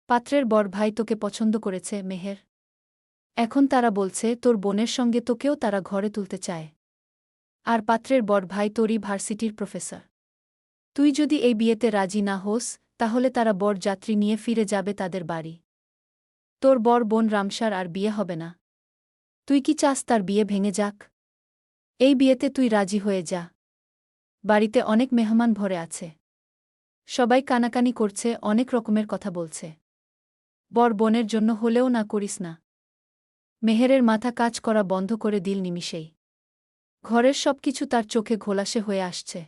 পাত্রের বর ভাই তোকে পছন্দ করেছে মেহের। এখন তারা বলছে তোর বোনের সঙ্গে তোকেও তারা ঘরে তুলতে চায়। আর পাত্রের বর ভাই তোরই ভার্সিটির প্রফেসর। তুই যদি এই বিয়েতে রাজি না হোস তাহলে তারা বর যাত্রী নিয়ে ফিরে যাবে তাদের বাড়ি। তোর বর বোন রামসার আর বিয়ে হবে না। তুই কি চাস তার বিয়ে ভেঙে যাক? এই বিয়েতে তুই রাজি হয়ে যা। বাড়িতে অনেক মেহমান ভরে আছে। সবাই কানাকানি করছে, অনেক রকমের কথা বলছে। বর বোনের জন্য হলেও না করিস না। মেহেরের মাথা কাজ করা বন্ধ করে দিল নিমিষেই। ঘরের সবকিছু তার চোখে ঘোলাসে হয়ে আসছে।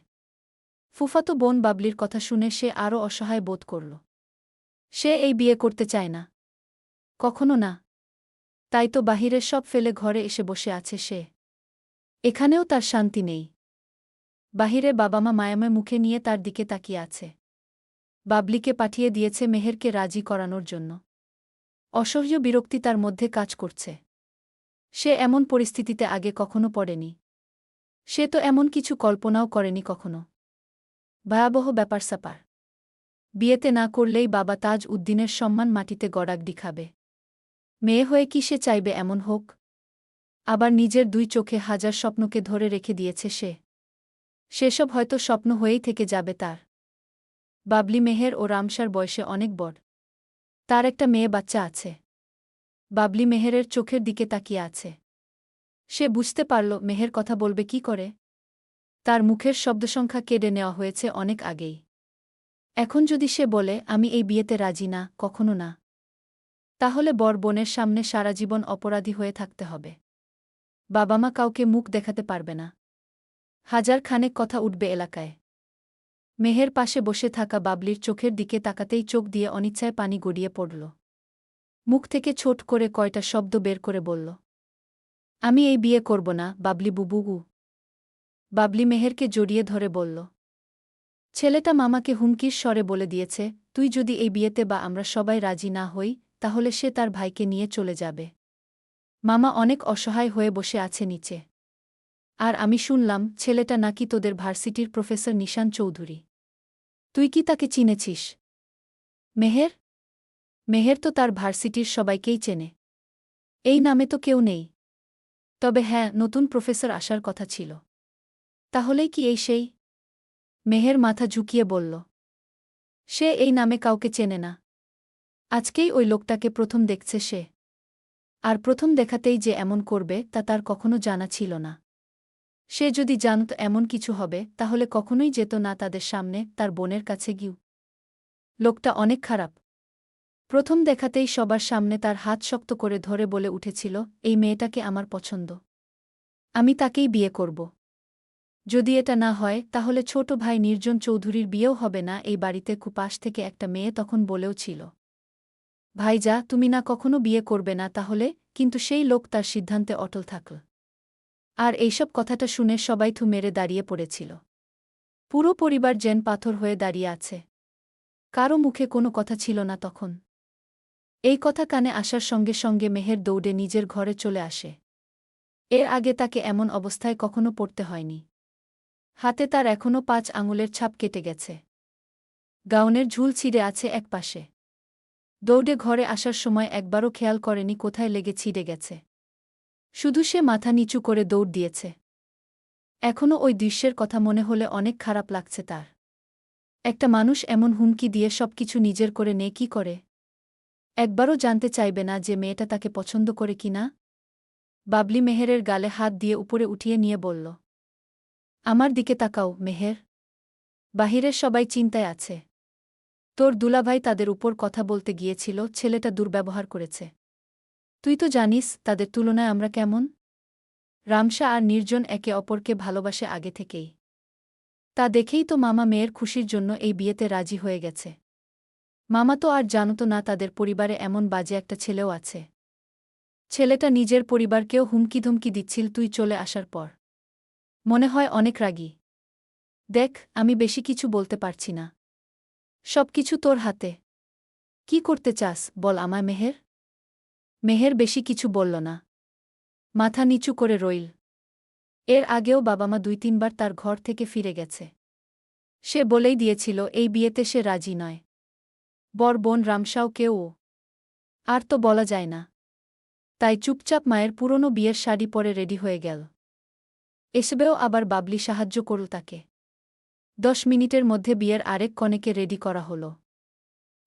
ফুফাতো বোন বাবলির কথা শুনে সে আরও অসহায় বোধ করল। সে এই বিয়ে করতে চায় না। কখনো না। তাই তো বাহিরের সব ফেলে ঘরে এসে বসে আছে সে। এখানেও তার শান্তি নেই। বাহিরে বাবা-মা মায়াময় মুখে নিয়ে তার দিকে তাকিয়ে আছে। বাবলিকে পাঠিয়ে দিয়েছে মেহেরকে রাজি করানোর জন্য। অসহ্য বিরক্তি তার মধ্যে কাজ করছে। সে এমন পরিস্থিতিতে আগে কখনো পড়েনি। সে তো এমন কিছু কল্পনাও করেনি কখনো। ভয়াবহ ব্যাপার-স্যাপার। বিয়েতে না করলেই বাবা তাজ উদ্দিনের সম্মান মাটিতে গড়াগড়ি খাবে। মেয়ে হয়ে কি সে চাইবে এমন হোক? আবার নিজের দুই চোখে হাজার স্বপ্নকে ধরে রেখে দিয়েছে সে। সেসব হয়তো স্বপ্ন হয়েই থেকে যাবে তার। বাবলি মেহের ও রামসার বয়সে অনেক বড়। তার একটা মেয়ে বাচ্চা আছে। বাবলি মেহেরের চোখের দিকে তাকিয়ে আছে। সে বুঝতে পারল মেহের কথা বলবে কি করে। তার মুখের শব্দসংখ্যা কেড়ে নেওয়া হয়েছে অনেক আগেই। এখন যদি সে বলে আমি এই বিয়েতে রাজি না, কখনো না, তাহলে বর বোনের সামনে সারা জীবন অপরাধী হয়ে থাকতে হবে। বাবা-মা কাউকে মুখ দেখাতে পারবে না। হাজার খানেক কথা উঠবে এলাকায়। মেহের পাশে বসে থাকা বাবলির চোখের দিকে তাকাতেই চোখ দিয়ে অনিচ্ছায় পানি গড়িয়ে পড়ল। মুখ থেকে ছোট করে কয়টা শব্দ বের করে বলল, আমি এই বিয়ে করব না বাবলি বুবুগু। বাবলি মেহেরকে জড়িয়ে ধরে বলল, ছেলেটা মামাকে হুমকির স্বরে বলে দিয়েছে তুই যদি এই বিয়েতে বা আমরা সবাই রাজি না হই তাহলে সে তার ভাইকে নিয়ে চলে যাবে। মামা অনেক অসহায় হয়ে বসে আছে নিচে। আর আমি শুনলাম ছেলেটা নাকি তোদের ভার্সিটির প্রফেসর নিশান চৌধুরী। তুই কি তাকে চিনেছিস? মেহের? মেহের তো তার ভার্সিটির সবাইকেই চেনে। এই নামে তো কেউ নেই। তবে হ্যাঁ, নতুন প্রফেসর আসার কথা ছিল। তাহলেই কি এই সেই? মেহের মাথা ঝুঁকিয়ে বলল, সে এই নামে কাউকে চেনে না। আজকেই ওই লোকটাকে প্রথম দেখছে সে। আর প্রথম দেখাতেই যে এমন করবে তা তার কখনো জানা ছিল না। সে যদি জানত এমন কিছু হবে তাহলে কখনোই যেত না তাদের সামনে তার বোনের কাছে গিয়ে। লোকটা অনেক খারাপ। প্রথম দেখাতেই সবার সামনে তার হাত শক্ত করে ধরে বলে উঠেছিল এই মেয়েটাকে আমার পছন্দ। আমি তাকেই বিয়ে করব। যদি এটা না হয় তাহলে ছোট ভাই নির্জন চৌধুরীর বিয়েও হবে না। এই বাড়িতে কুপাশ থেকে একটা মেয়ে তখন বলেও ছিল, ভাইজা তুমি না কখনো বিয়ে করবে না তাহলে, কিন্তু সেই লোক তার সিদ্ধান্তে অটল থাকল। আর এইসব কথাটা শুনে সবাই থু মেরে দাঁড়িয়ে পড়েছিল। পুরো পরিবার যেন পাথর হয়ে দাঁড়িয়ে আছে। কারও মুখে কোনো কথা ছিল না তখন। এই কথা কানে আসার সঙ্গে সঙ্গে মেহের দৌড়ে নিজের ঘরে চলে আসে। এর আগে তাকে এমন অবস্থায় কখনো পড়তে হয়নি। হাতে তার এখনও 5 আঙুলের ছাপ কেটে গেছে। গাউনের ঝুল ছিঁড়ে আছে এক পাশে। দৌড়ে ঘরে আসার সময় একবারও খেয়াল করেনি কোথায় লেগে ছিঁড়ে গেছে। শুধু সে মাথা নিচু করে দৌড় দিয়েছে। এখনও ওই দৃশ্যের কথা মনে হলে অনেক খারাপ লাগছে তার। একটা মানুষ এমন হুমকি দিয়ে সবকিছু নিজের করে নেয় কি করে? একবারও জানতে চাইবে না যে মেয়েটা তাকে পছন্দ করে কি না? বাবলি মেহেরের গালে হাত দিয়ে উপরে উঠিয়ে নিয়ে বলল, আমার দিকে তাকাও মেহের। বাহিরের সবাই চিন্তায় আছে। তোর দুলাভাই তাদের উপর কথা বলতে গিয়েছিল ছেলেটা দুর্ব্যবহার করেছে। তুই তো জানিস তাদের তুলনায় আমরা কেমন। রামসা আর নির্জন একে অপরকে ভালোবাসে আগে থেকেই। তা দেখেই তো মামা মেয়ের খুশির জন্য এই বিয়েতে রাজি হয়ে গেছে। মামা তো আর জানত না তাদের পরিবারে এমন বাজে একটা ছেলেও আছে। ছেলেটা নিজের পরিবারকেও হুমকি-ধমকি দিচ্ছিল তুই চলে আসার পর। মনে হয় অনেক রাগী। দেখ, আমি বেশি কিছু বলতে পারছি না। সবকিছু তোর হাতে। কি করতে চাস বল আমায় মেহের? মেহের বেশি কিছু বলল না। মাথা নিচু করে রইল। এর আগেও বাবা-মা 2-3 বার তার ঘর থেকে ফিরে গেছে। সে বলেই দিয়েছিল এই বিয়েতে সে রাজি নয়। বর বোন রামসাও কেউ আর তো বলা যায় না। তাই চুপচাপ মায়ের পুরনো বিয়ের শাড়ি পরে রেডি হয়ে গেল। এসবেও আবার বাবলি সাহায্য করল তাকে। 10 মিনিটের মধ্যে বিয়ের আরেক কনেকে রেডি করা হল।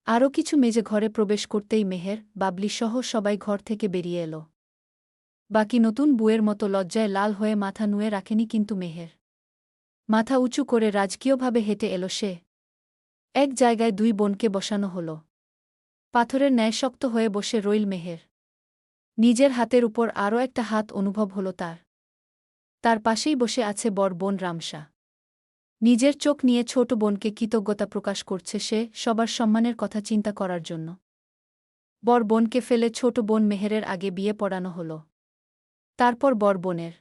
আরও কিছু মেজে ঘরে প্রবেশ করতেই মেহের, বাবলি সহ সবাই ঘর থেকে বেরিয়ে এল। বাকি নতুন বউয়ের মতো লজ্জায় লাল হয়ে মাথা নুয়ে রাখেনি কিন্তু মেহের। মাথা উঁচু করে রাজকীয়ভাবে হেঁটে এল সে। এক জায়গায় দুই বোনকে বসানো হল। পাথরের ন্যায় শক্ত হয়ে বসে রইল মেহের। নিজের হাতের উপর আরও একটা হাত অনুভব হল তার। তার পাশেই বসে আছে বর বোন রামসা। নিজের চোখ নিয়ে ছোট বোনকে কৃতজ্ঞতা প্রকাশ করছে সে, সবার সম্মানের কথা চিন্তা করার জন্য। বর বোনকে ফেলে ছোট বোন মেহেরের আগে বিয়ে পড়ানো হল। তারপর বর বোনের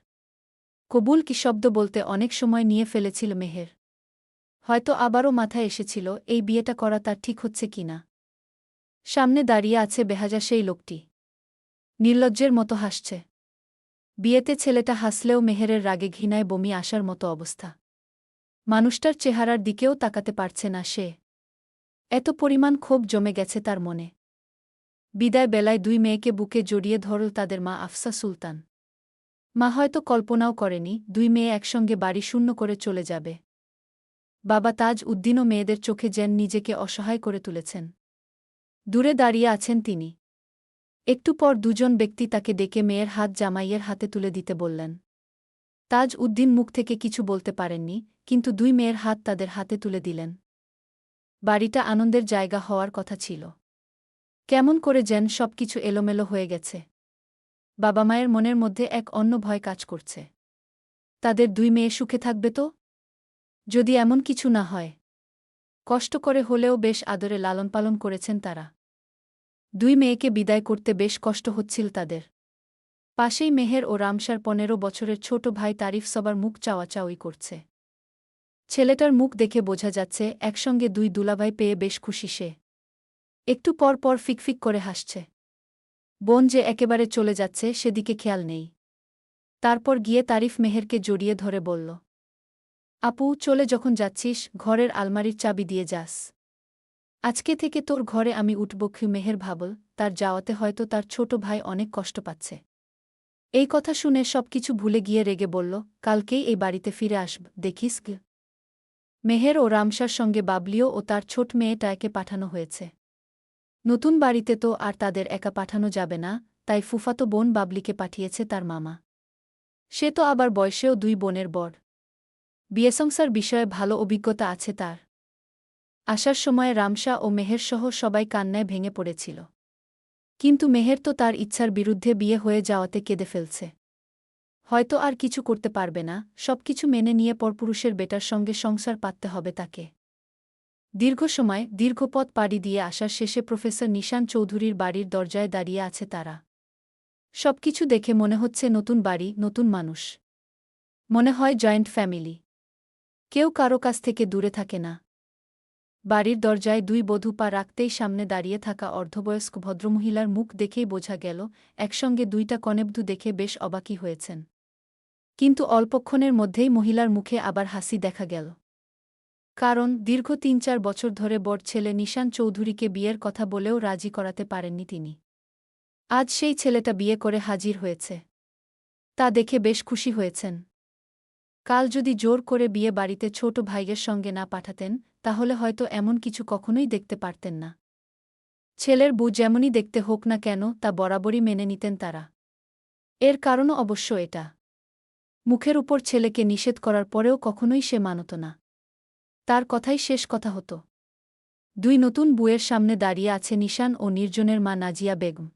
কবুল কি শব্দ বলতে অনেক সময় নিয়ে ফেলেছিল মেহের। হয়তো আবারও মাথায় এসেছিল এই বিয়েটা করা তার ঠিক হচ্ছে কিনা। সামনে দাঁড়িয়ে আছে বেহাজা সেই লোকটি। নির্লজ্জের মতো হাসছে। বিয়েতে ছেলেটা হাসলেও মেহেরের রাগে ঘৃণায় বমি আসার মতো অবস্থা। মানুষটার চেহারার দিকেও তাকাতে পারছে না সে। এত পরিমাণ ক্ষোভ জমে গেছে তার মনে। বিদায় বেলায় দুই মেয়েকে বুকে জড়িয়ে ধরল তাদের মা আফসা সুলতান। মা হয়তো কল্পনাও করেনি দুই মেয়ে একসঙ্গে বাড়ি শূন্য করে চলে যাবে। বাবা তাজ উদ্দিনও মেয়েদের চোখে যেন নিজেকে অসহায় করে তুলেছেন। দূরে দাঁড়িয়ে আছেন তিনি। একটু পর দুজন ব্যক্তি তাকে ডেকে মেয়ের হাত জামাইয়ের হাতে তুলে দিতে বললেন। তাজ উদ্দিন মুখ থেকে কিছু বলতে পারেননি, কিন্তু দুই মেয়ের হাত তাদের হাতে তুলে দিলেন। বাড়িটা আনন্দের জায়গা হওয়ার কথা ছিল। কেমন করে যেন সবকিছু এলোমেলো হয়ে গেছে। বাবা মায়ের মনের মধ্যে এক অন্য ভয় কাজ করছে। তাদের দুই মেয়ে সুখে থাকবে তো? যদি এমন কিছু না হয়। কষ্ট করে হলেও বেশ আদরে লালনপালন করেছেন তারা। দুই মেয়েকে বিদায় করতে বেশ কষ্ট হচ্ছিল তাদের। পাশেই মেহের ও রামসার 15 বছরের ছোট ভাই তারিফ সবার মুখ চাওয়াচাওয়ি করছে। ছেলেটার মুখ দেখে বোঝা যাচ্ছে একসঙ্গে দুই দুলাভাই পেয়ে বেশ খুশি সে। একটু পর পর ফিকফিক করে হাসছে। বোন যে একেবারে চলে যাচ্ছে সেদিকে খেয়াল নেই। তারপর গিয়ে তারিফ মেহেরকে জড়িয়ে ধরে বলল, আপু চলে যখন যাচ্ছিস ঘরের আলমারির চাবি দিয়ে যাস। আজকে থেকে তোর ঘরে আমি উঠব। মেহের ভাবল তার যাওয়াতে হয়তো তার ছোট ভাই অনেক কষ্ট পাচ্ছে। এই কথা শুনে সবকিছু ভুলে গিয়ে রেগে বলল, কালকেই এই বাড়িতে ফিরে আসব দেখিস। মেহের ও রামসার সঙ্গে বাবলিও ও তার ছোট মেয়েটাকে পাঠানো হয়েছে। নতুন বাড়িতে তো আর তাদের একা পাঠানো যাবে না, তাই ফুফাতো বোন বাবলিকে পাঠিয়েছে তার মামা। সে তো আবার বয়সেও দুই বোনের বর। বিয়েসংসার বিষয়ে ভালো অভিজ্ঞতা আছে তার। আসার সময় রামসা ও মেহেরসহ সবাই কান্নায় ভেঙে পড়েছিল। কিন্তু মেহের তো তার ইচ্ছার বিরুদ্ধে বিয়ে হয়ে যাওয়াতে কেঁদে ফেলছে। হয়তো আর কিছু করতে পারবে না, সবকিছু মেনে নিয়ে পরপুরুষের বেটার সঙ্গে সংসার পাততে হবে তাকে। দীর্ঘ সময় দীর্ঘ পথ পাড়ি দিয়ে আসার শেষে প্রফেসর নিশান চৌধুরীর বাড়ির দরজায় দাঁড়িয়ে আছে তারা। সবকিছু দেখে মনে হচ্ছে নতুন বাড়ি, নতুন মানুষ। মনে হয় জয়েন্ট ফ্যামিলি। কেউ কারো কাছ থেকে দূরে থাকে না। বাড়ির দরজায় দুই বধূ পা রাখতেই সামনে দাঁড়িয়ে থাকা অর্ধবয়স্ক ভদ্রমহিলার মুখ দেখেই বোঝা গেল একসঙ্গে দুইটা কনেবধূ দেখে বেশ অবাকই হয়েছেন। কিন্তু অল্পক্ষণের মধ্যেই মহিলার মুখে আবার হাসি দেখা গেল। কারণ দীর্ঘ 3-4 বছর ধরে বড় ছেলে নিশান চৌধুরীকে বিয়ের কথা বলেও রাজি করাতে পারেননি তিনি। আজ সেই ছেলেটা বিয়ে করে হাজির হয়েছে। তা দেখে বেশ খুশি হয়েছেন। কাল যদি জোর করে বিয়ে বাড়িতে ছোট ভাইয়ের সঙ্গে না পাঠাতেন, তাহলে হয়তো এমন কিছু কখনোই দেখতে পারতেন না। ছেলের বউ যেমনই দেখতে হোক না কেন তা বরাবরই মেনে নিতেন তারা। এর কারণও অবশ্য এটা। মুখের উপর ছেলেকে নিষেধ করার পরেও কখনোই সে মানত না। তার কথাই শেষ কথা হতো। দুই নতুন বউয়ের সামনে দাঁড়িয়ে আছে নিশান ও নির্জনের মা নাজিয়া বেগম।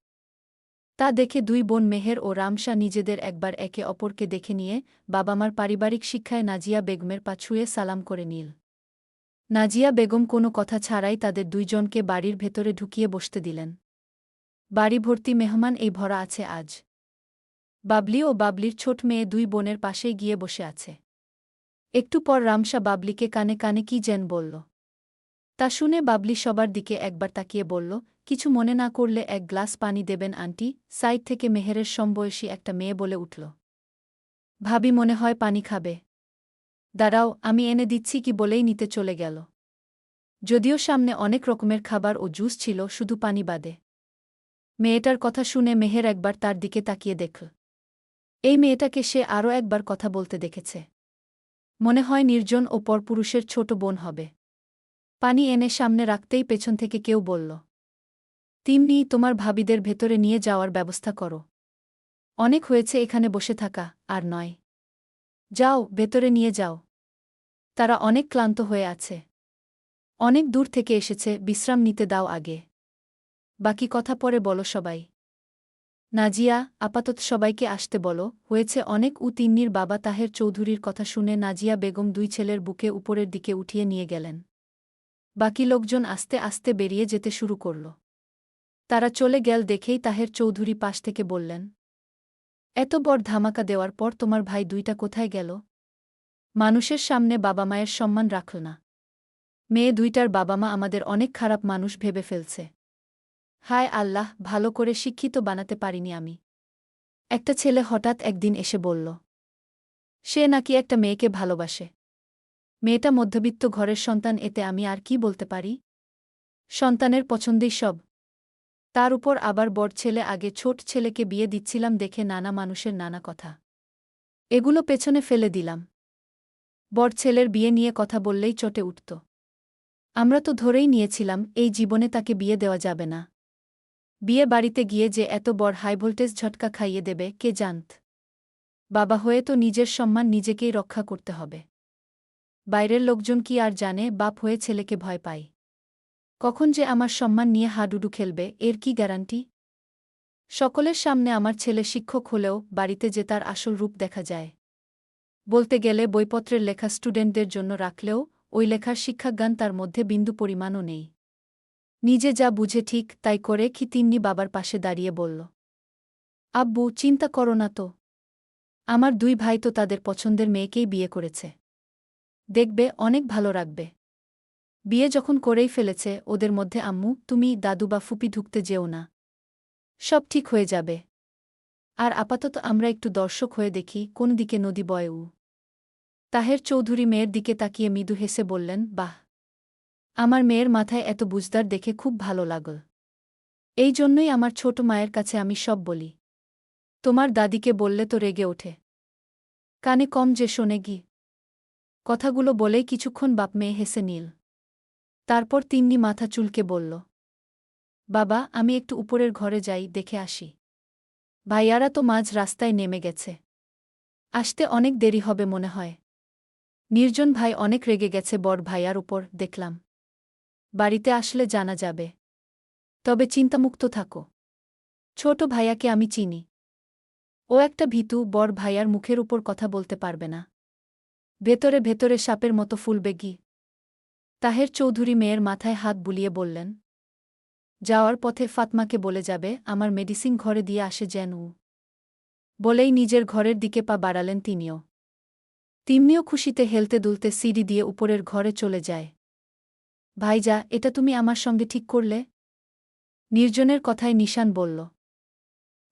তা দেখে দুই বোন মেহের ও রামসা নিজেদের একবার একে অপরকে দেখে নিয়ে বাবা-মার পারিবারিক শিক্ষায় নাজিয়া বেগমের পা ছুঁয়ে সালাম করে নিল। নাজিয়া বেগম কোনো কথা ছাড়াই তাদের দুইজনকে বাড়ির ভেতরে ঢুকিয়ে বসতে দিলেন। বাড়ি ভর্তি মেহমান এই ভরা আছে আজ। বাবলি ও বাবলির ছোট মেয়ে দুই বোনের পাশেই গিয়ে বসে আছে। একটু পর রামসা বাবলিকে কানে কানে কি যেন বলল। তা শুনে বাবলি সবার দিকে একবার তাকিয়ে বলল, কিছু মনে না করলে এক গ্লাস পানি দেবেন আন্টি। সাইড থেকে মেহেরের সমবয়সী একটা মেয়ে বলে উঠল। ভাবি মনে হয় পানি খাবে। দাঁড়াও আমি এনে দিচ্ছি কি বলেই নিতে চলে গেল। যদিও সামনে অনেক রকমের খাবার ও জুস ছিল, শুধু পানি বাদে। মেয়েটার কথা শুনে মেহের একবার তার দিকে তাকিয়ে দেখল। এই মেয়েটাকে সে আরও একবার কথা বলতে দেখেছে। মনে হয় নির্জন ও পরপুরুষের ছোট বোন হবে। পানি এনে সামনে রাখতেই পেছন থেকে কেউ বলল, তিন্নি, তোমার ভাবিদের ভেতরে নিয়ে যাওয়ার ব্যবস্থা করো। অনেক হয়েছে এখানে বসে থাকা, আর নয়। যাও, ভেতরে নিয়ে যাও। তারা অনেক ক্লান্ত হয়ে আছে। অনেক দূর থেকে এসেছে, বিশ্রাম নিতে দাও আগে। বাকি কথা পরে বলো সবাই। নাজিয়া, আপাতত সবাইকে আসতে বলো, হয়েছে অনেক। তিন্নির বাবা তাহের চৌধুরীর কথা শুনে নাজিয়া বেগম দুই ছেলের বুকে উপরের দিকে উঠিয়ে নিয়ে গেলেন। বাকি লোকজন আস্তে আস্তে বেরিয়ে যেতে শুরু করল। তারা চলে গেল দেখেই তাহের চৌধুরী পাশ থেকে বললেন, এত বড় ধামাকা দেওয়ার পর তোমার ভাই দুইটা কোথায় গেল? মানুষের সামনে বাবা মায়ের সম্মান রাখল না। মেয়ে দুইটার বাবা মা আমাদের অনেক খারাপ মানুষ ভেবে ফেলছে। হায় আল্লাহ, ভালো করে শিক্ষিত বানাতে পারিনি আমি। একটা ছেলে হঠাৎ একদিন এসে বলল সে নাকি একটা মেয়েকে ভালোবাসে। মেয়েটা মধ্যবিত্ত ঘরের সন্তান, এতে আমি আর কি বলতে পারি? সন্তানের পছন্দেই সব। তার উপর আবার বড় ছেলে, আগে ছোট ছেলেকে বিয়ে দিচ্ছিলাম দেখে নানা মানুষের নানা কথা। এগুলো পেছনে ফেলে দিলাম। বড় ছেলের বিয়ে নিয়ে কথা বললেই চটে উঠত। আমরা তো ধরেই নিয়েছিলাম এই জীবনে তাকে বিয়ে দেওয়া যাবে না। বিয়ে বাড়িতে গিয়ে যে এত বড় হাইভোল্টেজ ঝটকা খাইয়ে দেবে কে জানত। বাবা হয়ে তো নিজের সম্মান নিজেকেই রক্ষা করতে হবে। বাইরের লোকজন কি আর জানে, বাপ হয়ে ছেলেকে ভয় পাই। কখন যে আমার সম্মান নিয়ে হাডুডু খেলবে এর কি গ্যারান্টি? সকলের সামনে আমার ছেলে শিক্ষক হলেও বাড়িতে যে তার আসল রূপ দেখা যায়। বলতে গেলে বইপত্রের লেখা স্টুডেন্টদের জন্য রাখলেও ওই লেখার শিক্ষাজ্ঞান তার মধ্যে বিন্দু পরিমাণও নেই। নিজে যা বুঝে ঠিক তাই করে। কি তিন্নি বাবার পাশে দাঁড়িয়ে বলল, আব্বু, চিন্তা করো না তো। আমার দুই ভাই তো তাদের পছন্দের মেয়েকেই বিয়ে করেছে। দেখবে অনেক ভালো রাখবে। বিয়ে যখন করেই ফেলেছে ওদের মধ্যে, আম্মু, তুমি, দাদু বা ফুপি ঢুকতে যেও না। সব ঠিক হয়ে যাবে। আর আপাতত আমরা একটু দর্শক হয়ে দেখি কোন দিকে নদী বয়। তাহের চৌধুরী মেয়ের দিকে তাকিয়ে মৃদু হেসে বললেন, বাহ, আমার মেয়ের মাথায় এত বুঝদার দেখে খুব ভালো লাগল। এই জন্যই আমার ছোট মায়ের কাছে আমি সব বলি। তোমার দাদিকে বললে তো রেগে ওঠে। কানে কম যে শোনে গি। কথাগুলো বলেই কিছুক্ষণ বাপ মেয়ে হেসে নিল। তারপর তিন্নি মাথা চুলকে বলল, বাবা, আমি একটু উপরের ঘরে যাই, দেখে আসি। ভাইয়ারা তো মাঝ রাস্তায় নেমে গেছে। আসতে অনেক দেরি হবে মনে হয়। নির্জন ভাই অনেক রেগে গেছে বড় ভাইয়ার উপর, দেখলাম। বাড়িতে আসলে জানা যাবে। তবে চিন্তামুক্ত থাকো। ছোট ভাইয়াকে আমি চিনি। ও একটা ভীতু, বড় ভাইয়ার মুখের উপর কথা বলতে পারবে না। ভেতরে ভেতরে সাপের মতো ফুলবে গি। তাহের চৌধুরী মেয়ের মাথায় হাত বুলিয়ে বললেন, যাওয়ার পথে ফাতমাকে বলে যাবে আমার মেডিসিন ঘরে দিয়ে আসে যেন। বলেই নিজের ঘরের দিকে পা বাড়ালেন তিনিও। তিন্নিও খুশিতে হেলতে দুলতে সিঁড়ি দিয়ে উপরের ঘরে চলে যায়। ভাইজা, এটা তুমি আমার সঙ্গে ঠিক করলে? নির্জনের কথায় নিশান বলল,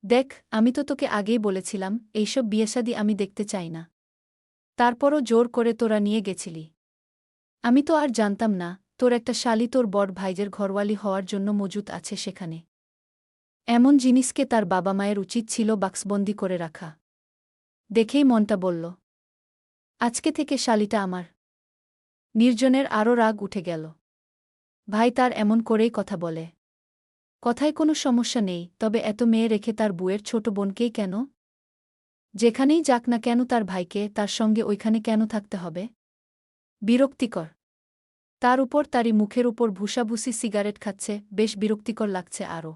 দেখ, আমি তো তোকে আগেই বলেছিলাম এইসব বিয়েশাদি আমি দেখতে চাই না। তারপরও জোর করে তোরা নিয়ে গেছিলি। আমি তো আর জানতাম না তোর একটা শালি তোর বড় ভাইজের ঘরওয়ালি হওয়ার জন্য মজুত আছে সেখানে। এমন জিনিসকে তার বাবা মায়ের উচিত ছিল বাক্সবন্দি করে রাখা। দেখেই মনটা বলল, আজকে থেকে শালিটা আমার। নির্জনের আরও রাগ উঠে গেল। ভাই তার এমন করেই কথা বলে। কথায় কোনো সমস্যা নেই, তবে এত মেয়ে রেখে তার বুয়ের ছোট বোনকেই কেন? যেখানেই যাক না কেন তার ভাইকে তার সঙ্গে ওইখানে কেন থাকতে হবে? বিরক্তিকর। তার উপর তারই মুখের উপর ভুষাভুষি সিগারেট খাচ্ছে, বেশ বিরক্তিকর লাগছে আরও।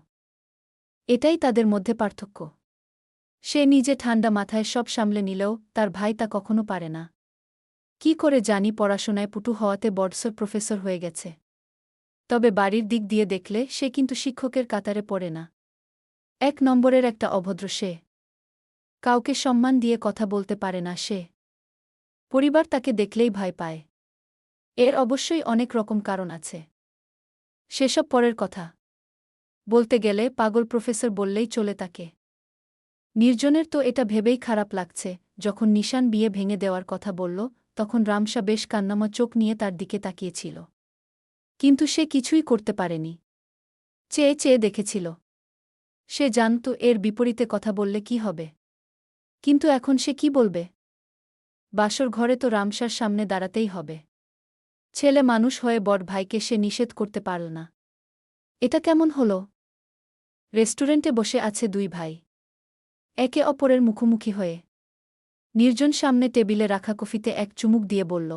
এটাই তাদের মধ্যে পার্থক্য। সে নিজে ঠান্ডা মাথায় সব সামলে নিলেও তার ভাই তা কখনো পারে না। কি করে জানি পড়াশোনায় পুটু হওয়াতে বড়সড় প্রফেসর হয়ে গেছে। তবে বাড়ির দিক দিয়ে দেখলে সে কিন্তু শিক্ষকের কাতারে পড়ে না। এক নম্বরের একটা অভদ্র সে। কাউকে সম্মান দিয়ে কথা বলতে পারে না সে। পরিবার তাকে দেখলেই ভয় পায়। এর অবশ্যই অনেক রকম কারণ আছে। সেসব পরের কথা। বলতে গেলে পাগল প্রফেসর বললেই চলে তাকে। নির্জনের তো এটা ভেবেই খারাপ লাগছে, যখন নিশান বিয়ে ভেঙে দেওয়ার কথা বলল তখন রামসা বেশ কান্নামা চোখ নিয়ে তার দিকে তাকিয়েছিল। কিন্তু সে কিছুই করতে পারেনি। চেয়ে চেয়ে দেখেছিল। সে জানত এর বিপরীতে কথা বললে কি হবে। কিন্তু এখন সে কি বলবে? বাসর ঘরে তো রামসার সামনে দাঁড়াতেই হবে। ছেলে মানুষ হয়ে বড় ভাইকে সে নিষেধ করতে পারল না। এটা কেমন হল? রেস্টুরেন্টে বসে আছে দুই ভাই, একে অপরের মুখোমুখি হয়ে। নির্জন সামনে টেবিলে রাখা কফিতে এক চুমুক দিয়ে বলল,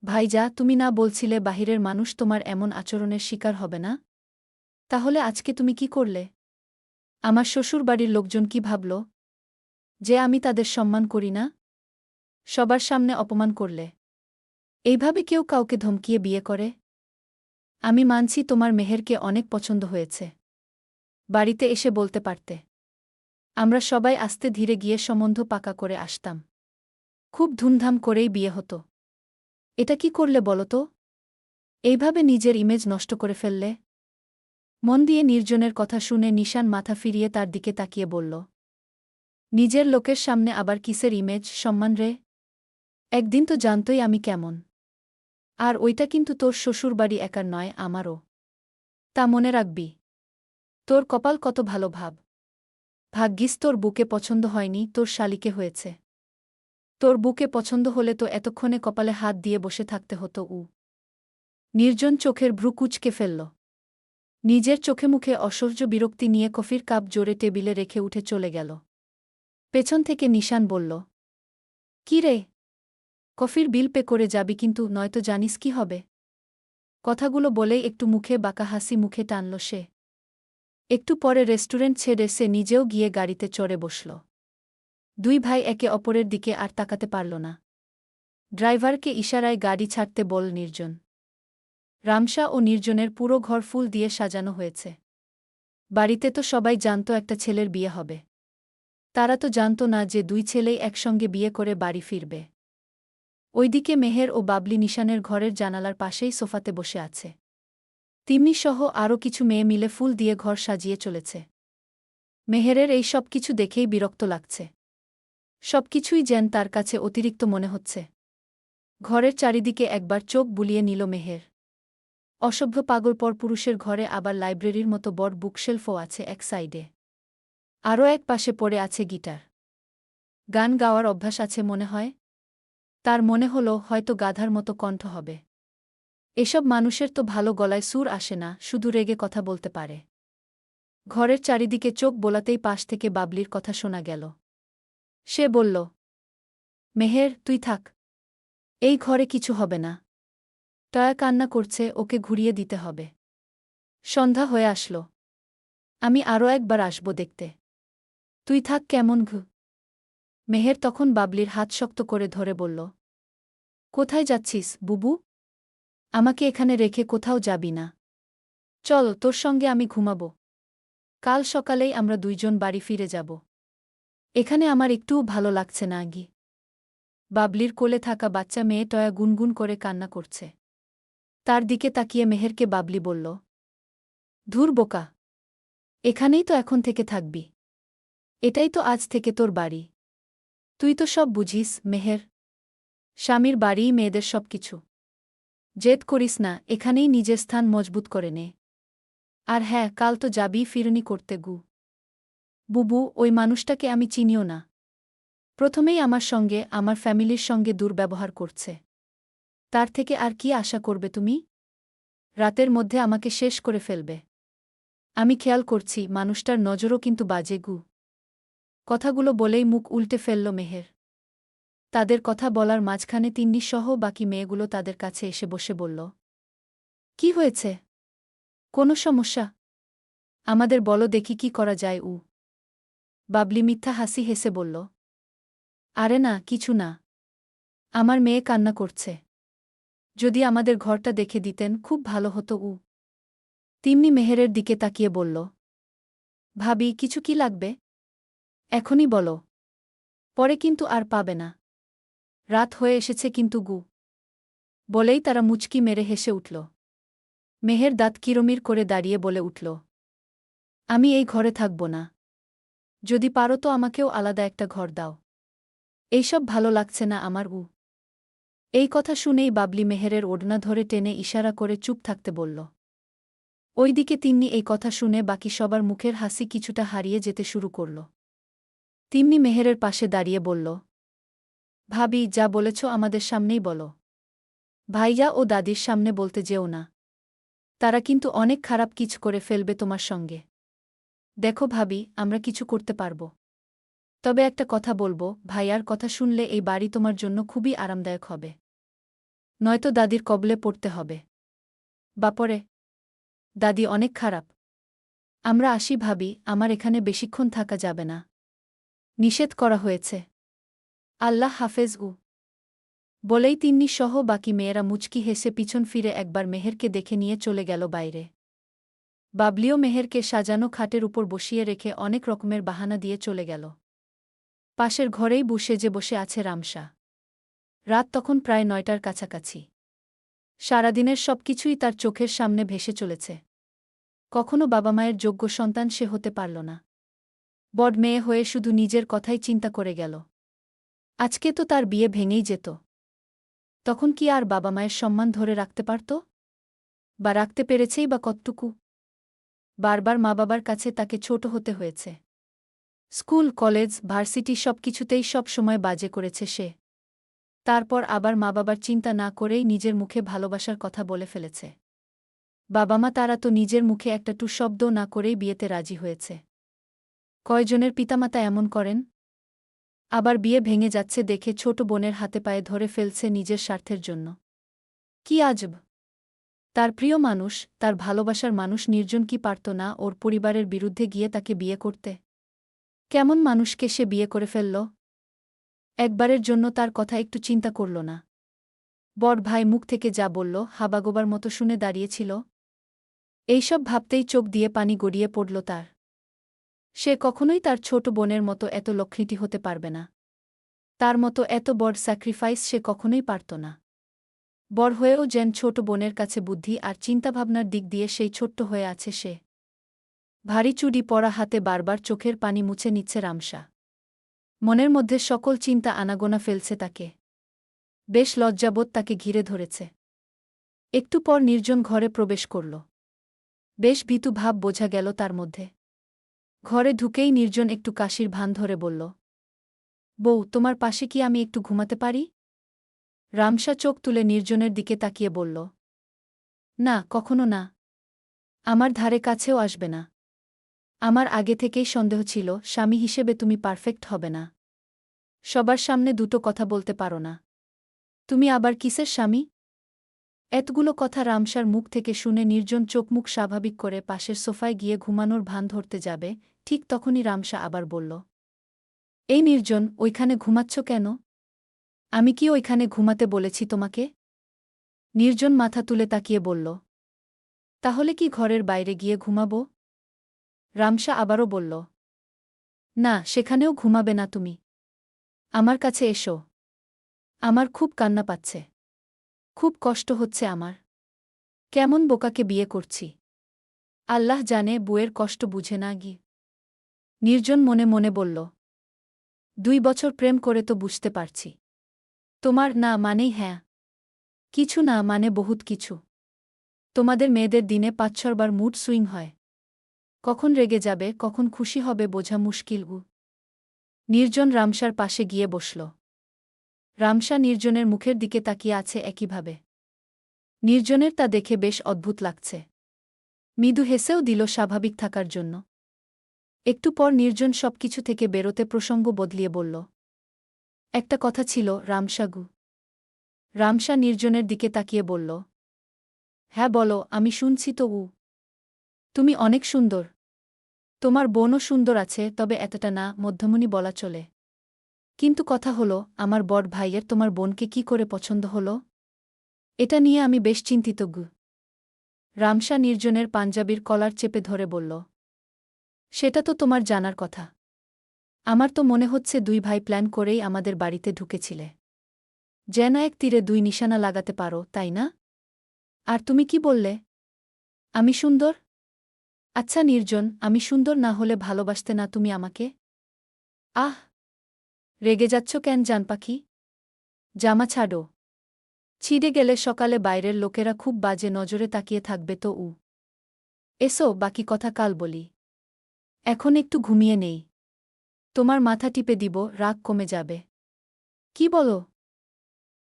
ভাইজা, তুমি না বলছিলে বাহিরের মানুষ তোমার এমন আচরণের শিকার হবে না? তাহলে আজকে তুমি কি করলে? আমার শ্বশুর বাড়ির লোকজন কি ভাবল? যে আমি তাদের সম্মান করি না? সবার সামনে অপমান করলে। এইভাবে কেউ কাউকে ধমকিয়ে বিয়ে করে? আমি মানছি তোমার মেহেরকে অনেক পছন্দ হয়েছে। বাড়িতে এসে বলতে পারতে। আমরা সবাই আস্তে ধীরে গিয়ে সম্বন্ধ পাকা করে আসতাম। খুব ধুমধাম করেই বিয়ে হতো। এটা কি করলে বলো তো? এইভাবে নিজের ইমেজ নষ্ট করে ফেললে? মন দিয়ে নির্জনের কথা শুনে নিশান মাথা ফিরিয়ে তার দিকে তাকিয়ে বলল, নিজের লোকের সামনে আবার কিসের ইমেজ সম্মান রে? একদিন তো জানতই আমি কেমন। আর ওইটা কিন্তু তোর শ্বশুরবাড়ি একার নয়, আমারও। তা মনে রাখবি। তোর কপাল কত ভালো ভাব। ভাগ্যিস তোর বুকে পছন্দ হয়নি, তোর শালিকে হয়েছে। তোর বুকে পছন্দ হলে তো এতক্ষণে কপালে হাত দিয়ে বসে থাকতে হতো। নির্জন চোখের ভ্রু কুঁচকে ফেলল। নিজের চোখে মুখে অসহ্য বিরক্তি নিয়ে কফির কাপ জোরে টেবিলে রেখে উঠে চলে গেল। পেছন থেকে নিশান বলল, কি রে? কফির বিল পে করে যাবি কিন্তু, নয়তো জানিস কি হবে? কথাগুলো বলেই একটু মুখে বাঁকা হাসি মুখে টানল সে। একটু পরে রেস্টুরেন্ট ছেড়ে সে নিজেও গিয়ে গাড়িতে চড়ে বসল। দুই ভাই একে অপরের দিকে আর তাকাতে পারল না। ড্রাইভারকে ইশারায় গাড়ি ছাড়তে বল নির্জন। রামসা ও নির্জনের পুরো ঘর ফুল দিয়ে সাজানো হয়েছে। বাড়িতে তো সবাই জানত একটা ছেলের বিয়ে হবে। তারা তো জানত না যে দুই ছেলেই একসঙ্গে বিয়ে করে বাড়ি ফিরবে। ওইদিকে মেহের ও বাবলি নিশানের ঘরের জানালার পাশেই সোফাতে বসে আছে। তিন্নিসহ আরও কিছু মেয়ে মিলে ফুল দিয়ে ঘর সাজিয়ে চলেছে। মেহেরের এই সব কিছু দেখেই বিরক্ত লাগছে। সবকিছুই যেন তার কাছে অতিরিক্ত মনে হচ্ছে। ঘরের চারিদিকে একবার চোখ বুলিয়ে নিল মেহের। অসভ্য পাগল পরপুরুষের ঘরে আবার লাইব্রেরির মতো বড় বুকশেলফও আছে এক সাইডে। আরও এক পাশে পড়ে আছে গিটার। গান গাওয়ার অভ্যাস আছে মনে হয়। তার মনে হল হয়তো গাধার মতো কণ্ঠ হবে। এসব মানুষের তো ভালো গলায় সুর আসে না, শুধু রেগে কথা বলতে পারে। ঘরের চারিদিকে চোখ বোলাতেই পাশ থেকে বাবলির কথা শোনা গেল। সে বলল, মেহের, তুই থাক। এই ঘরে কিছু হবে না। টয়া কান্না করছে, ওকে ঘুরিয়ে দিতে হবে। সন্ধ্যা হয়ে আসল। আমি আরও একবার আসব দেখতে। তুই থাক কেমন ঘু। মেহের তখন বাবলির হাত শক্ত করে ধরে বলল, কোথায় যাচ্ছিস বুবু? আমাকে এখানে রেখে কোথাও যাবি না। চল, তোর সঙ্গে আমি ঘুমাব। কাল সকালেই আমরা দুইজন বাড়ি ফিরে যাব। এখানে আমার একটুও ভালো লাগছে না গি। বাবলির কোলে থাকা বাচ্চা মেয়ে টয়া গুনগুন করে কান্না করছে। তার দিকে তাকিয়ে মেহেরকে বাবলি বলল, ধুর বোকা, এখানেই তো এখন থেকে থাকবি। এটাই তো আজ থেকে তোর বাড়ি। তুই তো সব বুঝিস মেহের। স্বামীর বাড়িই মেয়েদের সব কিছু। জেদ করিস না, এখানেই নিজের স্থান মজবুত করে নে। আর হ্যাঁ, কাল তো যাবি ফিরনি করতে গু। বুবু, ওই মানুষটাকে আমি চিনিও না। প্রথমেই আমার সঙ্গে, আমার ফ্যামিলির সঙ্গে দুর্ব্যবহার করছে। তার থেকে আর কি আশা করবে তুমি? রাতের মধ্যে আমাকে শেষ করে ফেলবে। আমি খেয়াল করছি, মানুষটার নজরও কিন্তু বাজে গু। কথাগুলো বলেই মুখ উল্টে ফেলল মেহের। তাদের কথা বলার মাঝখানে তিন্নিসহ বাকি মেয়েগুলো তাদের কাছে এসে বসে বলল, কি হয়েছে? কোনো সমস্যা? আমাদের বলো দেখি কি করা যায়। বাবলি মিথ্যা হাসি হেসে বলল, আরে না, কিছু না। আমার মেয়ে কান্না করছে। যদি আমাদের ঘরটা দেখে দিতেন খুব ভালো হতো। তিন্নি মেহেরের দিকে তাকিয়ে বলল, ভাবি, কিছু কি লাগবে? এখনই বলো। পরে কিন্তু আর পাবে না। রাত হয়ে এসেছে কিন্তু গু। বলেই তারা মুচকি মেরে হেসে উঠল। মেহের দাঁত কিরমির করে দাঁড়িয়ে বলে উঠল, আমি এই ঘরে থাকব না। যদি পারো তো আমাকেও আলাদা একটা ঘর দাও। এইসব ভালো লাগছে না আমার। এই কথা শুনেই বাবলি মেহেরের ওড়না ধরে টেনে ইশারা করে চুপ থাকতে বলল। ওইদিকে তিন্নি এই কথা শুনে বাকি সবার মুখের হাসি কিছুটা হারিয়ে যেতে শুরু করল। তিন্নি মেহেরের পাশে দাঁড়িয়ে বলল, ভাবি, যা বলেছ আমাদের সামনেই বলো। ভাইয়া ও দাদির সামনে বলতে যেও না। তারা কিন্তু অনেক খারাপ কিছু করে ফেলবে তোমার সঙ্গে। দেখো ভাবি, আমরা কিছু করতে পারব। তবে একটা কথা বলবো, ভাইয়ার কথা শুনলে এই বাড়ি তোমার জন্য খুবই আরামদায়ক হবে। নয়তো দাদির কবলে পড়তে হবে। বাপরে, দাদি অনেক খারাপ। আমরা আসি ভাবি, আমার এখানে বেশিক্ষণ থাকা যাবে না। নিষেধ করা হয়েছে। আল্লাহ হাফেজ। বলেই তিন্নি সহ বাকি মেয়েরা মুচকি হেসে পিছন ফিরে একবার মেহেরকে দেখে নিয়ে চলে গেল বাইরে। বাবলিও মেহেরকে সাজানো খাটের উপর বসিয়ে রেখে অনেক রকমের বাহানা দিয়ে চলে গেল। পাশের ঘরেই বসে আছে রামসা। রাত তখন প্রায় 9টার কাছাকাছি। সারাদিনের সবকিছুই তার চোখের সামনে ভেসে চলেছে। কখনো বাবা মায়ের যোগ্য সন্তান সে হতে পারল না। বড় মেয়ে হয়ে শুধু নিজের কথাই চিন্তা করে গেল। আজকে তো তার বিয়ে ভেঙেই যেত। তখন কি আর বাবা মায়ের সম্মান ধরে রাখতে পারত? বা রাখতে পেরেছেই বা কতটুকু? বারবার মা বাবার কাছে তাকে ছোট হতে হয়েছে। স্কুল, কলেজ, ভার্সিটি সবকিছুতেই সব সময় বাজে করেছে সে। তারপর আবার মা বাবার চিন্তা না করেই নিজের মুখে ভালোবাসার কথা বলে ফেলেছে। বাবা মা তারা তো নিজের মুখে একটা টু শব্দও না করেই বিয়েতে রাজি হয়েছে। কয়জনের পিতামাতা এমন করেন? আবার বিয়ে ভেঙে যাচ্ছে দেখে ছোট বোনের হাতে পায়ে ধরে ফেলছে নিজের স্বার্থের জন্য। কি আজব! তার প্রিয় মানুষ, তার ভালোবাসার মানুষ নির্জন কি পারত না ওর পরিবারের বিরুদ্ধে গিয়ে তাকে বিয়ে করতে? কেমন মানুষকে সে বিয়ে করে ফেলল? একবারের জন্য তার কথা একটু চিন্তা করল না। বড় ভাই মুখ থেকে যা বলল হাবাগোবার মতো শুনে দাঁড়িয়েছিল। এইসব ভাবতেই চোখ দিয়ে পানি গড়িয়ে পড়ল তার। সে কখনোই তার ছোট বোনের মতো এত লক্ষ্মীটি হতে পারবে না। তার মতো এত বড় স্যাক্রিফাইস সে কখনোই পারত না। বড় হয়েও যেন ছোট বোনের কাছে বুদ্ধি আর চিন্তাভাবনার দিক দিয়ে সেই ছোট্ট হয়ে আছে সে। ভারী চুড়ি পরা হাতে বারবার চোখের পানি মুছে নিচ্ছে রামসা। মনের মধ্যে সকল চিন্তা আনাগোনা ফেলছে তাকে। বেশ লজ্জাবোধ তাকে ঘিরে ধরেছে। একটু পর নির্জন ঘরে প্রবেশ করল। বেশ ভীতু ভাব বোঝা গেল তার মধ্যে। ঘরে ঢুকেই নির্জন একটু কাশির ভান ধরে বলল, বউ, তোমার পাশে কি আমি একটু ঘুমাতে পারি? রামসা চোখ তুলে নির্জনের দিকে তাকিয়ে বলল, না, কখনো না। আমার ধারে কাছেও আসবে না। আমার আগে থেকেই সন্দেহ ছিল স্বামী হিসেবে তুমি পারফেক্ট হবে না। সবার সামনে দুটো কথা বলতে পারো না। তুমি আবার কিসের স্বামী? এতগুলো কথা রামসার মুখ থেকে শুনে নির্জন চোখমুখ স্বাভাবিক করে পাশের সোফায় গিয়ে ঘুমানোর ভান ধরতে যাবে, ঠিক তখনই রামসা আবার বলল, এই নির্জন, ওইখানে ঘুমাচ্ছ কেন? আমি কি ওইখানে ঘুমাতে বলেছি তোমাকে? নির্জন মাথা তুলে তাকিয়ে বলল, তাহলে কি ঘরের বাইরে গিয়ে ঘুমাবো? রামসা আবারও বলল, না, সেখানেও ঘুমাবে না তুমি। আমার কাছে এসো। আমার খুব কান্না পাচ্ছে। খুব কষ্ট হচ্ছে আমার। কেমন বোকাকে বিয়ে করছি। আল্লাহ জানে বউয়ের কষ্ট বুঝে না গি। নির্জন মনে মনে বলল, 2 বছর প্রেম করে তো বুঝতে পারছি। তোমার না মানেই হ্যাঁ। কিছু না মানে বহুত কিছু। তোমাদের মেয়েদের দিনে 5-6 বার মুড সুইং হয়। কখন রেগে যাবে, কখন খুশি হবে বোঝা মুশকিল। নির্জন রামসার পাশে গিয়ে বসল। রামসা নির্জনের মুখের দিকে তাকিয়ে আছে একইভাবে। নির্জনের তা দেখে বেশ অদ্ভুত লাগছে। মৃদু হেসেও দিল স্বাভাবিক থাকার জন্য। একটু পর নির্জন সবকিছু থেকে বেরোতে প্রসঙ্গ বদলিয়ে বলল, একটা কথা ছিল রামসাগু। রামসা নির্জনের দিকে তাকিয়ে বলল, হ্যাঁ বলো, আমি শুনছি তো। তুমি অনেক সুন্দর। তোমার বোনও সুন্দর আছে, তবে এতটা না, মধ্যমণি বলা চলে। কিন্তু কথা হলো, আমার বড় ভাইয়ের তোমার বোনকে কি করে পছন্দ হলো? এটা নিয়ে আমি বেশ চিন্তিত। রামসা নির্জনের পাঞ্জাবির কলার চেপে ধরে বলল, সেটা তো তোমার জানার কথা। আমার তো মনে হচ্ছে 2 ভাই প্ল্যান করেই আমাদের বাড়িতে ঢুকেছিলে। যেন এক তীরে 2 নিশানা লাগাতে পারো, তাই না? আর তুমি কি বললে? আমি সুন্দর? আচ্ছা নির্জন, আমি সুন্দর না হলে ভালোবাসতে না তুমি আমাকে? আহ! রেগে যাচ্ছ কেন জান পাখি? জামা ছাড়ো। ছিঁড়ে গেলে সকালে বাইরের লোকেরা খুব বাজে নজরে তাকিয়ে থাকবে তো। এসো, বাকি কথা কাল বলি। এখন একটু ঘুমিয়ে নেই। তোমার মাথা টিপে দিব, রাগ কমে যাবে। কি বলো?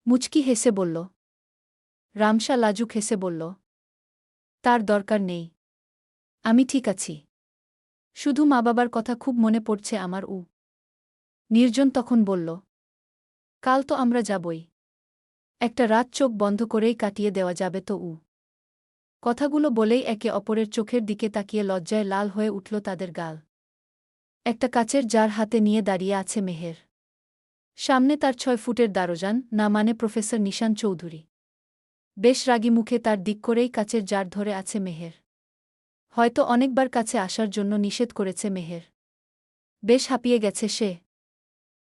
মুচকি হেসে বলল। রামসা লাজুক হেসে বলল, তার দরকার নেই। আমি ঠিক আছি। শুধু মা বাবার কথা খুব মনে পড়ছে আমার। নির্জন তখন বলল, কাল তো আমরা যাবই। একটা রাত চোখ বন্ধ করেই কাটিয়ে দেওয়া যাবে তো। কথাগুলো বলেই একে অপরের চোখের দিকে তাকিয়ে লজ্জায় লাল হয়ে উঠল তাদের গাল। একটা কাচের জার হাতে নিয়ে দাঁড়িয়ে আছে মেহের। সামনে তার 6 ফুটের দারোজান, না মানে প্রফেসর নিশান চৌধুরী। বেশ রাগী মুখে তার দিক করেই কাচের জার ধরে আছে মেহের। হয়তো অনেকবার কাছে আসার জন্য নিষেধ করেছে মেহের। বেশ হাঁপিয়ে গেছে সে।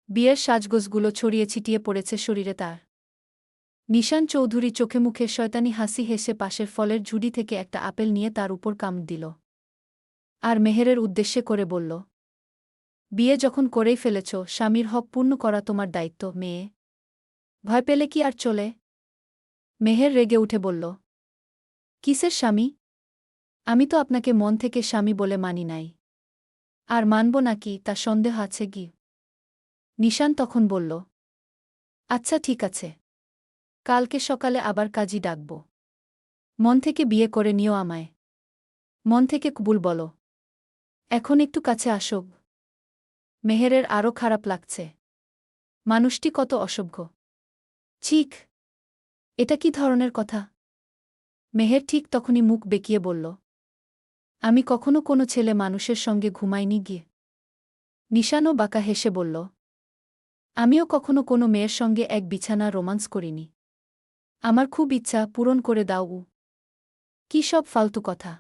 বিয়ের সাজগোজগুলো ছড়িয়ে ছিটিয়ে পড়েছে শরীরে তার। নিশান চৌধুরী চোখে মুখে শয়তানি হাসি হেসে পাশের ফলের ঝুড়ি থেকে একটা আপেল নিয়ে তার উপর কামড় দিল। আর মেহেরের উদ্দেশ্যে করে বলল, বিয়ে যখন করেই ফেলেছ, স্বামীর হক পূর্ণ করা তোমার দায়িত্ব, মেয়ে। ভয় পেলে কি আর চলে? মেহের রেগে উঠে বলল, কিসের স্বামী? আমি তো আপনাকে মন থেকে স্বামী বলে মানি নাই। আর মানব নাকি তা সন্দেহ আছে কি? নিশান তখন বলল, আচ্ছা ঠিক আছে। কালকে সকালে আবার কাজী ডাকব। মন থেকে বিয়ে করে নিও আমায়। মন থেকে কবুল বলো। এখন একটু কাছে আসব। মেহেরের আরও খারাপ লাগছে। মানুষটি কত অসভ্য। ঠিক। এটা কি ধরনের কথা? মেহের ঠিক তখনই মুখ বেঁকিয়ে বলল, আমি কখনো কোনো ছেলে মানুষের সঙ্গে ঘুমাইনি গিয়ে। নিশানও বাঁকা হেসে বলল, আমিও কখনো কোনো মেয়ের সঙ্গে এক বিছানা রোমান্স করিনি। আমার খুব ইচ্ছা, পূরণ করে দাও। কি সব ফালতু কথা!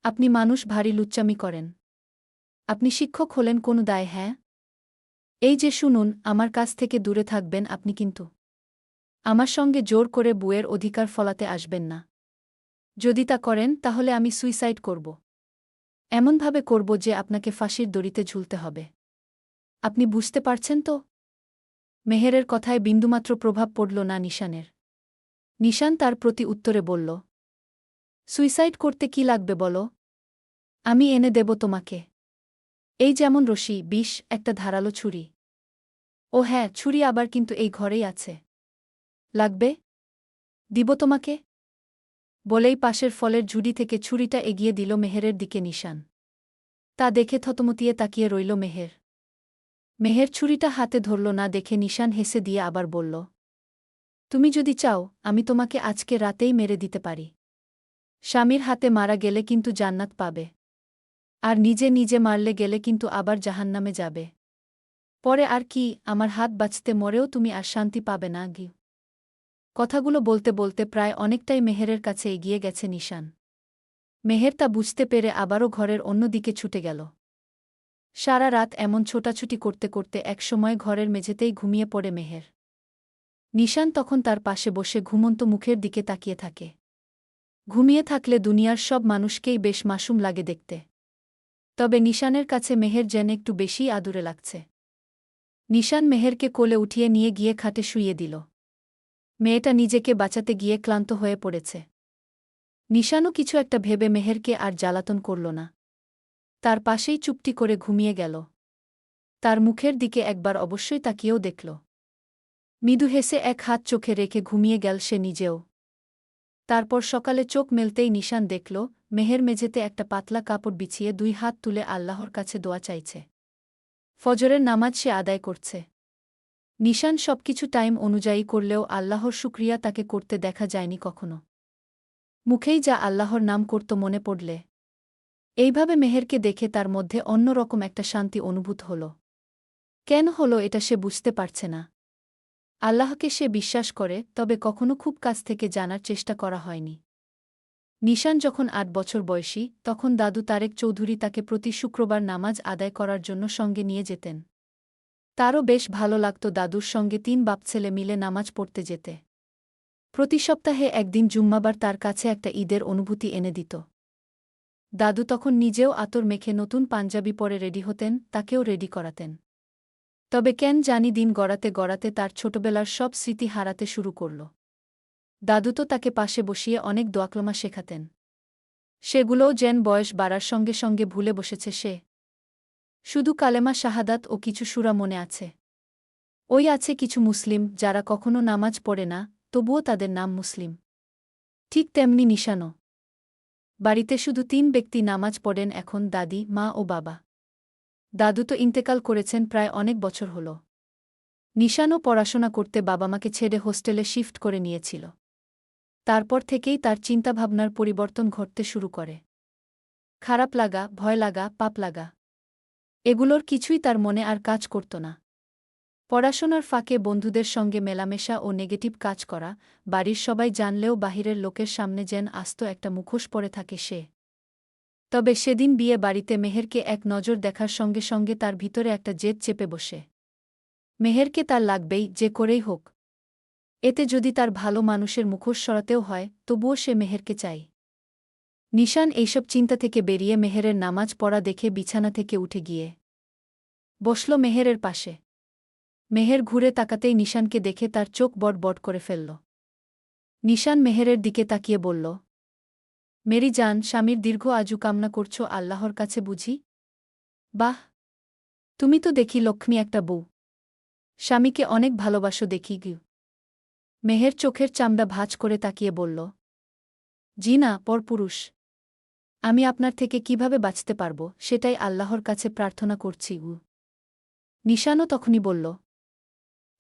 আপনি মানুষ ভারী লুচ্চামি করেন। আপনি শিক্ষক হলেন কোনো দায়? হ্যাঁ। এই যে শুনুন, আমার কাছ থেকে দূরে থাকবেন আপনি, কিন্তু আমার সঙ্গে জোর করে বউয়ের অধিকার ফলাতে আসবেন না। যদি তা করেন তাহলে আমি সুইসাইড করব। এমনভাবে করব যে আপনাকে ফাঁসির দড়িতে ঝুলতে হবে। আপনি বুঝতে পারছেন তো? মেহেরের কথায় বিন্দুমাত্র প্রভাব পড়ল না নিশানের। নিশান তার প্রতি উত্তরে বলল, সুইসাইড করতে কি লাগবে বলো? আমি এনে দেব তোমাকে। এই যেমন রশি, বিষ, একটা ধারালো ছুরি। ও হ্যাঁ, ছুরি আবার কিন্তু এই ঘরেই আছে। লাগবে? দিব তোমাকে। বলেই পাশের ফলের ঝুড়ি থেকে ছুরিটা এগিয়ে দিল মেহেরের দিকে নিশান। তা দেখে থতমতিয়ে তাকিয়ে রইল মেহের। মেহের ছুরিটা হাতে ধরল না দেখে নিশান হেসে দিয়ে আবার বলল, তুমি যদি চাও আমি তোমাকে আজকে রাতেই মেরে দিতে পারি। স্বামীর হাতে মারা গেলে কিন্তু জান্নাত পাবে। আর নিজে নিজে মারলে গেলে কিন্তু আবার জাহান্নামে যাবে। পরে আর কি, আমার হাত বাঁচতে মরেও তুমি আর শান্তি পাবে না গি। কথাগুলো বলতে বলতে প্রায় অনেকটাই মেহেরের কাছে এগিয়ে গেছে নিশান। মেহের তা বুঝতে পেরে আবারও ঘরের অন্য দিকে ছুটে গেল। সারা রাত এমন ছোটাছুটি করতে করতে একসময় ঘরের মেঝেতেই ঘুমিয়ে পড়ে মেহের। নিশান তখন তার পাশে বসে ঘুমন্ত মুখের দিকে তাকিয়ে থাকে। ঘুমিয়ে থাকলে দুনিয়ার সব মানুষকেই বেশ মাসুম লাগে দেখতে। তবে নিশানের কাছে মেহের যেন একটু বেশিই আদুরে লাগছে। নিশান মেহেরকে কোলে উঠিয়ে নিয়ে গিয়ে খাটে শুইয়ে দিল। মেয়েটা নিজেকে বাঁচাতে গিয়ে ক্লান্ত হয়ে পড়েছে। নিশানও কিছু একটা ভেবে মেহেরকে আর জ্বালাতন করল না। তার পাশেই চুপটি করে ঘুমিয়ে গেল। তার মুখের দিকে একবার অবশ্যই তাকিয়েও দেখল। মৃদু হেসে এক হাত চোখে রেখে ঘুমিয়ে গেল সে নিজেও। তারপর সকালে চোখ মেলতেই নিশান দেখল মেহের মেঝেতে একটা পাতলা কাপড় বিছিয়ে 2 হাত তুলে আল্লাহর কাছে দোয়া চাইছে। ফজরের নামাজ সে আদায় করছে। নিশান সবকিছু টাইম অনুযায়ী করলেও আল্লাহর শুকরিয়া তাকে করতে দেখা যায়নি কখনো। মুখেই যা আল্লাহর নাম করত মনে পড়লে। এইভাবে মেহেরকে দেখে তার মধ্যে অন্যরকম একটা শান্তি অনুভূত হল। কেন হলো এটা সে বুঝতে পারছে না। আল্লাহকে সে বিশ্বাস করে, তবে কখনো খুব কাছ থেকে জানার চেষ্টা করা হয়নি। নিশান যখন 8 বছর বয়সী, তখন দাদু তারেক চৌধুরী তাকে প্রতি শুক্রবার নামাজ আদায় করার জন্য সঙ্গে নিয়ে যেতেন। তারও বেশ ভালো লাগত দাদুর সঙ্গে 3 বাপছেলে মিলে নামাজ পড়তে যেতে। প্রতি সপ্তাহে একদিন জুম্মাবার তার কাছে একটা ঈদের অনুভূতি এনে দিত। দাদু তখন নিজেও আতর মেখে নতুন পাঞ্জাবি পরে রেডি হতেন, তাকেও রেডি করাতেন। তবে কেন জানি দিন গড়াতে গড়াতে তার ছোটবেলার সব স্মৃতি হারাতে শুরু করল। দাদু তো তাকে পাশে বসিয়ে অনেক দোয়াক্লমা শেখাতেন। সেগুলোও যেন বয়স বাড়ার সঙ্গে সঙ্গে ভুলে বসেছে সে। শুধু কালেমা শাহাদাত ও কিছু সূরা মনে আছে। ওই আছে কিছু মুসলিম যারা কখনো নামাজ পড়ে না, তবুও তাদের নাম মুসলিম। ঠিক তেমনি নিশানও। বাড়িতে শুধু ৩ ব্যক্তি নামাজ পড়েন এখন, দাদি, মা ও বাবা। দাদু তো ইন্তেকাল করেছেন প্রায় অনেক বছর হল। নিশানও পড়াশোনা করতে বাবা মাকে ছেড়ে হোস্টেলে শিফট করে নিয়েছিল। তারপর থেকেই তার চিন্তাভাবনার পরিবর্তন ঘটতে শুরু করে। খারাপ লাগা, ভয় লাগা, পাপ লাগা, এগুলোর কিছুই তার মনে আর কাজ করত না। পড়াশোনার ফাঁকে বন্ধুদের সঙ্গে মেলামেশা ও নেগেটিভ কাজ করা, বাড়ির সবাই জানলেও বাহিরের লোকের সামনে যেন আস্ত একটা মুখোশ পরে থাকে সে। তবে সেদিন বিয়ে বাড়িতে মেহেরকে এক নজর দেখার সঙ্গে সঙ্গে তার ভিতরে একটা জেদ চেপে বসে। মেহেরকে তার লাগবেই, যে করেই হোক। এতে যদি তার ভালো মানুষের মুখোশ সরাতেও হয়, তবুও সে মেহেরকে চাই। নিশান এইসব চিন্তা থেকে বেরিয়ে মেহেরের নামাজ পড়া দেখে বিছানা থেকে উঠে গিয়ে বসল মেহেরের পাশে। মেহের ঘুরে তাকাতেই নিশানকে দেখে তার চোখ বড় বড় করে ফেলল। নিশান মেহেরের দিকে তাকিয়ে বলল, মেরি জান, স্বামীর দীর্ঘ আজু কামনা করছো আল্লাহর কাছে বুঝি? বাহ, তুমি তো দেখি লক্ষ্মী একটা বউ। স্বামীকে অনেক ভালোবাসো দেখি গি। মেহের চোখের চামড়া ভাঁজ করে তাকিয়ে বলল, জি না, পরপুরুষ। আমি আপনার থেকে কিভাবে বাঁচতে পারব সেটাই আল্লাহর কাছে প্রার্থনা করছি। নিশানও তখনই বলল,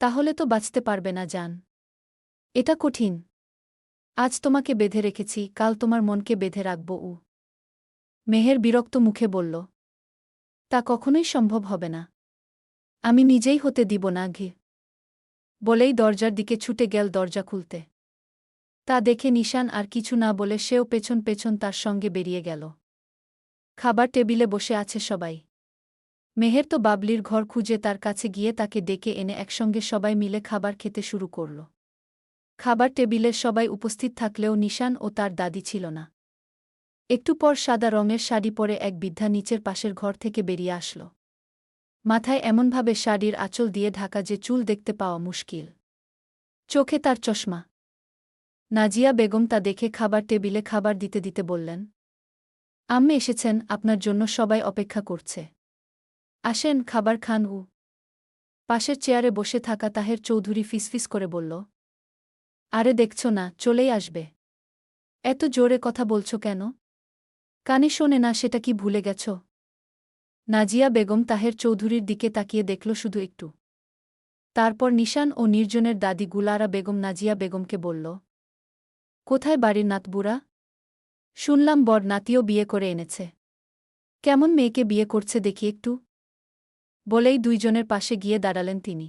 তাহলে তো বাঁচতে পারবে না জান। এটা কঠিন। আজ তোমাকে বেঁধে রেখেছি, কাল তোমার মনকে বেঁধে রাখব। মেহের বিরক্ত মুখে বলল, তা কখনোই সম্ভব হবে না। আমি নিজেই হতে দিব না ঘি। বলেই দরজার দিকে ছুটে গেল দরজা খুলতে। তা দেখে নিশান আর কিছু না বলে সেও পেছন পেছন তার সঙ্গে বেরিয়ে গেল। খাবার টেবিলে বসে আছে সবাই। মেহের তো বাবলির ঘর খুঁজে তার কাছে গিয়ে তাকে ডেকে এনে একসঙ্গে সবাই মিলে খাবার খেতে শুরু করল। খাবার টেবিলে সবাই উপস্থিত থাকলেও নিশান ও তার দাদি ছিল না। একটু পর সাদা রঙের শাড়ি পরে এক বৃদ্ধা নিচের পাশের ঘর থেকে বেরিয়ে আসল। মাথায় এমনভাবে শাড়ির আঁচল দিয়ে ঢাকা যে চুল দেখতে পাওয়া মুশকিল। চোখে তার চশমা। নাজিয়া বেগম তা দেখে খাবার টেবিলে খাবার দিতে দিতে বললেন, আম্মে এসেছেন, আপনার জন্য সবাই অপেক্ষা করছে। আসেন, খাবার খান। পাশের চেয়ারে বসে থাকা তাহের চৌধুরী ফিসফিস করে বলল, আরে দেখছ না, চলেই আসবে। এত জোরে কথা বলছ কেন? কানে শোনে না সেটা কি ভুলে গেছ? নাজিয়া বেগম তাহের চৌধুরীর দিকে তাকিয়ে দেখল শুধু একটু। তারপর নিশান ও নির্জনের দাদি গুলারা বেগম নাজিয়া বেগমকে বলল, কোথায় বাড়ির নাতবুড়া? শুনলাম বড় নাতিও বিয়ে করে এনেছে। কেমন মেয়েকে বিয়ে করছে দেখি একটু। বলেই দুইজনের পাশে গিয়ে দাঁড়ালেন তিনি।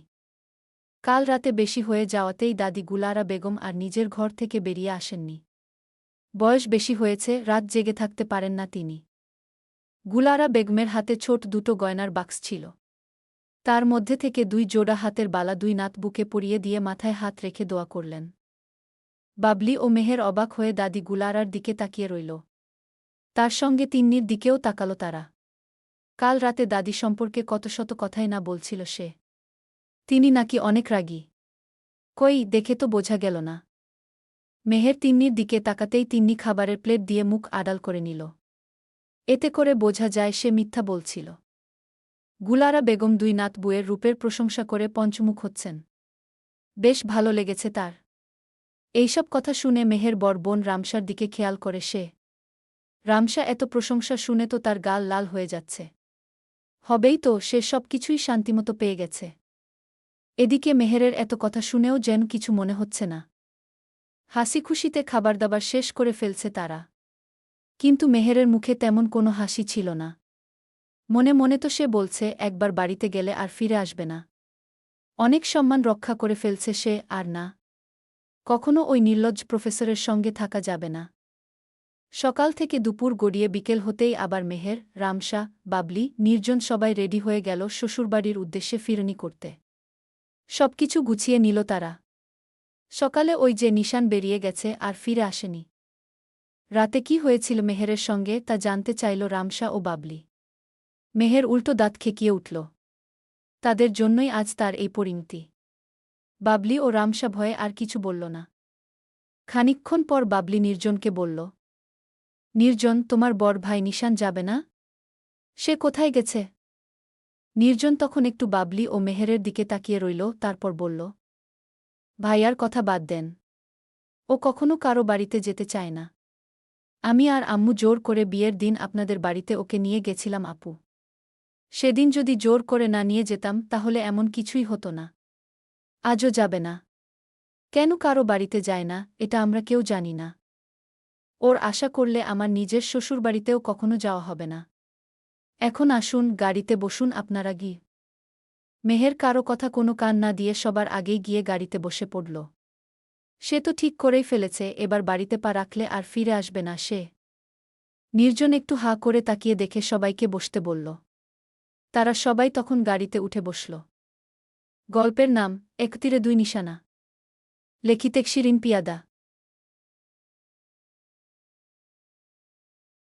কাল রাতে বেশি হয়ে যাওয়াতেই দাদি গুলারা বেগম আর নিজের ঘর থেকে বেরিয়ে আসেননি। বয়স বেশি হয়েছে, রাত জেগে থাকতে পারেন না তিনি। গুলারা বেগমের হাতে ছোট দুটো গয়নার বাক্স ছিল। তার মধ্যে থেকে 2 জোড়া হাতের বালা 2 নাত বুকে পরিয়ে দিয়ে মাথায় হাত রেখে দোয়া করলেন। বাবলি ও মেহের অবাক হয়ে দাদি গুলারার দিকে তাকিয়ে রইল। তার সঙ্গে তিন্নির দিকেও তাকালো তারা। কাল রাতে দাদি সম্পর্কে কত শত কথাই না বলছিল সে। তিনি নাকি অনেক রাগী। কই, দেখে তো বোঝা গেল না। মেহের তিন্নির দিকে তাকাতেই তিন্নি খাবারের প্লেট দিয়ে মুখ আড়াল করে নিল। এতে করে বোঝা যায় সে মিথ্যা বলছিল। গুলারা বেগম 2 নাত বুয়ের রূপের প্রশংসা করে পঞ্চমুখ হচ্ছেন। বেশ ভালো লেগেছে তার। এইসব কথা শুনে মেহের বড় বোন রামসার দিকে খেয়াল করে সে। রামসা এত প্রশংসা শুনে তো তার গাল লাল হয়ে যাচ্ছে। হবেই তো, সে সব কিছুই শান্তিমতো পেয়ে গেছে। এদিকে মেহেরের এত কথা শুনেও যেন কিছু মনে হচ্ছে না। হাসি খুশিতে খাবারদাবার শেষ করে ফেলছে তারা। কিন্তু মেহেরের মুখে তেমন কোনো হাসি ছিল না। মনে মনে তো সে বলছে একবার বাড়িতে গেলে আর ফিরে আসবে না। অনেক সম্মান রক্ষা করে ফেলছে সে, আর না, কখনো ওই নির্লজ্জ প্রফেসরের সঙ্গে থাকা যাবে না। সকাল থেকে দুপুর গড়িয়ে বিকেল হতেই আবার মেহের, রামসা, বাবলি, নির্জন সবাই রেডি হয়ে গেল শ্বশুরবাড়ির উদ্দেশ্যে ফিরনি করতে। সবকিছু গুছিয়ে নিল তারা। সকালে ওই যে নিশান বেরিয়ে গেছে আর ফিরে আসেনি। রাতে কি হয়েছিল মেহেরের সঙ্গে তা জানতে চাইল রামসা ও বাবলি। মেহের উল্টো দাঁত খেকিয়ে উঠল। তাদের জন্যই আজ তার এই পরিণতি। বাবলি ও রামসা ভয়ে আর কিছু বলল না। খানিকক্ষণ পর বাবলি নির্জনকে বলল, নির্জন, তোমার বড় ভাই নিশান যাবে না? সে কোথায় গেছে? নির্জন তখন একটু বাবলি ও মেহেরের দিকে তাকিয়ে রইল, তারপর বলল, ভাইয়ার কথা বাদ দেন। ও কখনো কারো বাড়িতে যেতে চায় না। আমি আর আম্মু জোর করে বিয়ের দিন আপনাদের বাড়িতে ওকে নিয়ে গেছিলাম আপু। সেদিন যদি জোর করে না নিয়ে যেতাম তাহলে এমন কিছুই হতো না। আজও যাবে না। কেন কারো বাড়িতে যায় না এটা আমরা কেউ জানি না। ওর আশা করলে আমার নিজের শ্বশুরবাড়িতেও কখনো যাওয়া হবে না। এখন আসুন, গাড়িতে বসুন আপনারা গিয়ে। মেহের কারো কথা কোনো কান না দিয়ে সবার আগেই গিয়ে গাড়িতে বসে পড়ল। সে তো ঠিক করেই ফেলেছে, এবার বাড়িতে পা রাখলে আর ফিরে আসবে না সে। নির্জন একটু হাঁ করে তাকিয়ে দেখে সবাইকে বসতে বলল। তারা সবাই তখন গাড়িতে উঠে বসল। গল্পের নাম ১ তীরে ২ নিশানা। লেখিতেক শিরিন পিয়াদা।